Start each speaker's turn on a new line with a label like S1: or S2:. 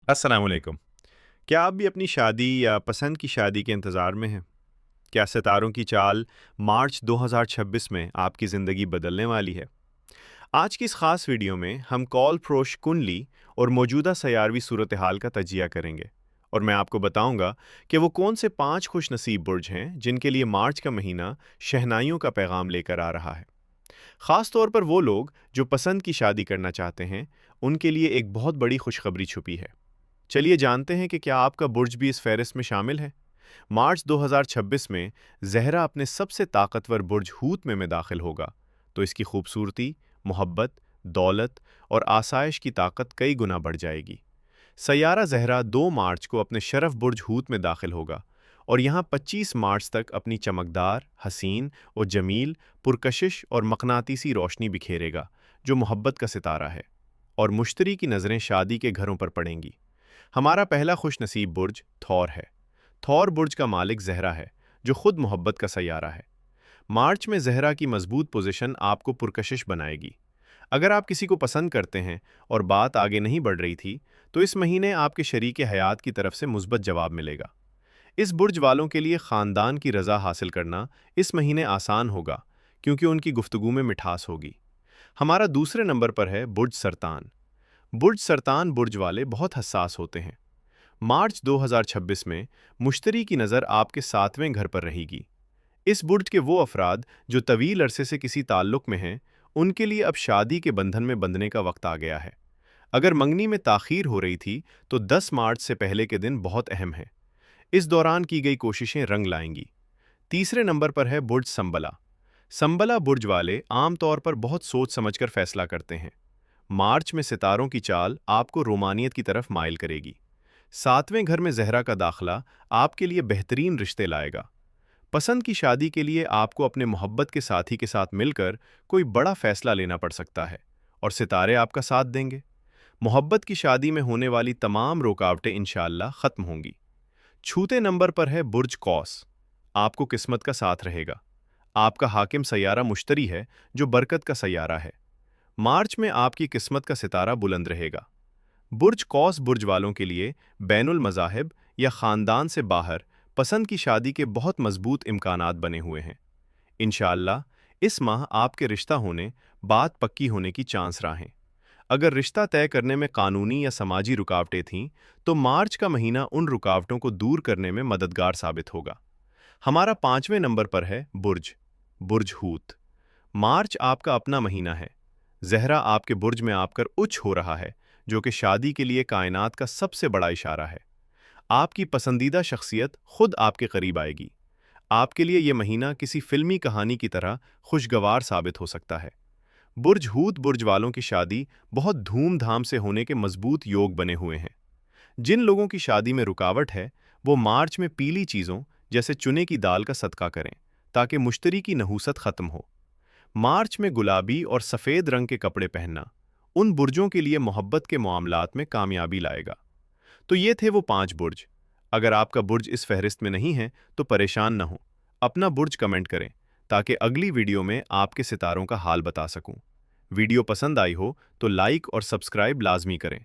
S1: अस्सलाम वालेकुम। क्या आप भी अपनी शादी या पसंद की शादी के इंतज़ार में हैं? क्या सितारों की चाल मार्च 2026 में आपकी ज़िंदगी बदलने वाली है? आज की इस ख़ास वीडियो में हम कॉल फ्रोश कुंडली और मौजूदा सयारवी सूरत हाल का तजिया करेंगे और मैं आपको बताऊंगा कि वो कौन से 5 खुश नसीब बुर्ज हैं जिनके लिए मार्च का महीना शहनाइयों का पैगाम लेकर आ रहा है। ख़ास तौर पर वो लोग जो पसंद की शादी करना चाहते हैं, उनके लिए एक बहुत बड़ी खुशखबरी छुपी है। चलिए जानते हैं कि क्या आपका बुर्ज भी इस फहरिस्त में शामिल है। मार्च 2026 में ज़हरा अपने सबसे ताकतवर बुर्ज हूत में दाखिल होगा, तो इसकी खूबसूरती, मोहब्बत, दौलत और आसाइश की ताकत कई गुना बढ़ जाएगी। सैयारा ज़हरा 2 मार्च को अपने शरफ बुर्ज हूत में दाखिल होगा और यहाँ 25 मार्च तक अपनी चमकदार, हसीन और जमील, पुरकशिश और मकनातीसी रोशनी बिखेरेगा, जो मोहब्बत का सितारा है। और मुश्तरी की नज़रें शादी के घरों पर पड़ेंगी। हमारा पहला खुश नसीब बुर्ज थौर है। थौर बुर्ज का मालिक ज़हरा है, जो खुद मोहब्बत का सैयारा है। मार्च में ज़हरा की मजबूत पोजीशन आपको पुरकशिश बनाएगी। अगर आप किसी को पसंद करते हैं और बात आगे नहीं बढ़ रही थी, तो इस महीने आपके शरीक हयात की तरफ से मुस्बत जवाब मिलेगा। इस बुर्ज वालों के लिए ख़ानदान की रज़ा हासिल करना इस महीने आसान होगा, क्योंकि उनकी गुफ्तगू में मिठास होगी। हमारा दूसरे नंबर पर है बुर्ज सरतान। बुर्ज सरतान बुर्ज वाले बहुत हसास होते हैं। मार्च 2026 में मुश्तरी की नज़र आपके 7वें घर पर रहेगी। इस बुर्ज के वो अफराद जो तवील अरसे से किसी ताल्लुक में हैं, उनके लिए अब शादी के बंधन में बंधने का वक्त आ गया है। अगर मंगनी में ताख़ीर हो रही थी, तो 10 मार्च से पहले के दिन बहुत अहम है। इस दौरान की गई कोशिशें रंग लाएंगी। तीसरे नंबर पर है बुर्ज संबला। संबला बुर्ज वाले आमतौर पर बहुत सोच समझकर फैसला करते हैं। मार्च में सितारों की चाल आपको रोमानियत की तरफ माइल करेगी। 7वें घर में ज़हरा का दाखला आपके लिए बेहतरीन रिश्ते लाएगा। पसंद की शादी के लिए आपको अपने मोहब्बत के साथी के साथ मिलकर कोई बड़ा फैसला लेना पड़ सकता है और सितारे आपका साथ देंगे। मोहब्बत की शादी में होने वाली तमाम रुकावटें इंशाअल्लाह ख़त्म होंगी। छूते नंबर पर है बुर्ज कौस। आपको किस्मत का साथ रहेगा। आपका हाकिम सैयारा मुश्तरी है, जो बरकत का सैयारा है। मार्च में आपकी किस्मत का सितारा बुलंद रहेगा। बुर्ज कौस बुर्ज वालों के लिए बैनुल मज़ाहिब या ख़ानदान से बाहर पसंद की शादी के बहुत मजबूत इम्कानात बने हुए हैं। इंशाअल्लाह इस माह आपके रिश्ता होने, बात पक्की होने की चांस रहें। अगर रिश्ता तय करने में कानूनी या समाजी रुकावटें थीं, तो मार्च का महीना उन रुकावटों को दूर करने में मददगार साबित होगा। हमारा 5वें नंबर पर है बुर्ज बुर्ज हूत। मार्च आपका अपना महीना है। ज़हरा आपके बुर्ज में आकर उच्च हो रहा है, जो कि शादी के लिए कायनात का सबसे बड़ा इशारा है। आपकी पसंदीदा शख्सियत खुद आपके करीब आएगी। आपके लिए यह महीना किसी फिल्मी कहानी की तरह खुशगवार साबित हो सकता है। बुर्ज हूत बुर्ज वालों की शादी बहुत धूमधाम से होने के मजबूत योग बने हुए हैं। जिन लोगों की शादी में रुकावट है, वो मार्च में पीली चीज़ों जैसे चुने की दाल का सदका करें, ताकि मुश्तरी की नहूसत ख़त्म हो। मार्च में गुलाबी और सफ़ेद रंग के कपड़े पहनना उन बुर्जों के लिए मोहब्बत के मामलात में कामयाबी लाएगा। तो ये थे वो 5 बुर्ज। अगर आपका बुर्ज इस फहरिस्त में नहीं है, तो परेशान न हो। अपना बुर्ज कमेंट करें, ताकि अगली वीडियो में आपके सितारों का हाल बता सकूं। वीडियो पसंद आई हो तो लाइक और सब्सक्राइब लाजमी करें।